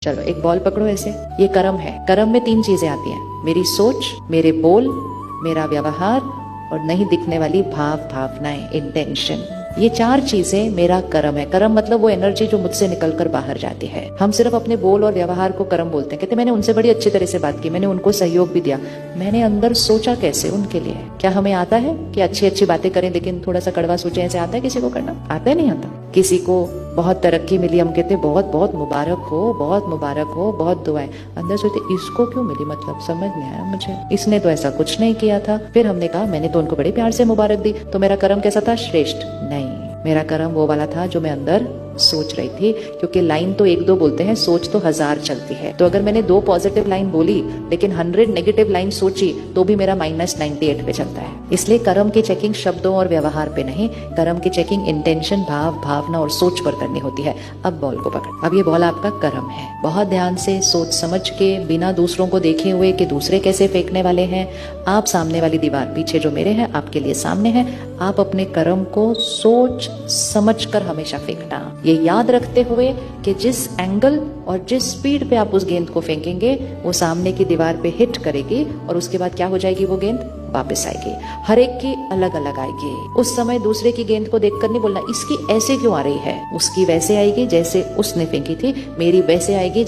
चलो एक बॉल पकड़ो ऐसे, ये कर्म है। कर्म में 3 चीजें आती हैं, मेरी सोच, मेरे बोल, मेरा व्यवहार और नहीं दिखने वाली भावनाएं, इंटेंशन। ये 4 चीजें मेरा कर्म है। कर्म मतलब वो एनर्जी जो मुझसे निकलकर बाहर जाती है। हम सिर्फ अपने बोल और व्यवहार को कर्म बोलते हैं। कहते मैंने उनसे बड़ी अच्छी तरह से बात की, मैंने उनको सहयोग भी दिया, मैंने अंदर सोचा कैसे उनके लिए। क्या हमें आता है कि अच्छी अच्छी बातें करें लेकिन थोड़ा सा कड़वा सोचे? ऐसे आता है किसी को करना? आता है? नहीं आता। किसी को बहुत तरक्की मिली, हम कहते बहुत बहुत मुबारक हो, बहुत मुबारक हो, बहुत दुआएं। अंदर सोचते इसको क्यों मिली, मतलब समझ नहीं आया मुझे, इसने तो ऐसा कुछ नहीं किया था। फिर हमने कहा मैंने तो उनको बड़े प्यार से मुबारक दी, तो मेरा कर्म कैसा था? श्रेष्ठ नहीं, मेरा कर्म वो वाला था जो मैं अंदर सोच रही थी। क्योंकि लाइन तो 1-2 बोलते हैं, सोच तो 1000 चलती है। तो अगर मैंने 2 पॉजिटिव लाइन बोली लेकिन 100 नेगेटिव लाइन सोची तो भी मेरा -98 पे चलता है। इसलिए कर्म की चेकिंग शब्दों और व्यवहार पे नहीं, कर्म की चेकिंग इंटेंशन, भावना और सोच पर करनी होती है। अब बॉल को पकड़, अब ये बॉल आपका कर्म है। बहुत ध्यान से सोच समझ के, बिना दूसरों को देखे हुए कि दूसरे कैसे फेंकने वाले हैं, आप सामने वाली दीवार, पीछे जो मेरे है आपके लिए सामने है, आप अपने कर्म को सोच समझ कर हमेशा फेंकना। ये याद रखते हुए कि जिस एंगल और जिस स्पीड पे आप उस गेंद को फेंकेंगे वो सामने की दीवार पे हिट करेगी और उसके बाद क्या हो जाएगी, वो गेंद वापस आएगी। हर एक की अलग अलग आएगी। उस समय दूसरे की गेंद को देखकर नहीं बोलना इसकी ऐसे क्यों आ रही है, उसकी वैसे आएगी जैसे उसने फेंकी थी, मेरी वैसे आएगी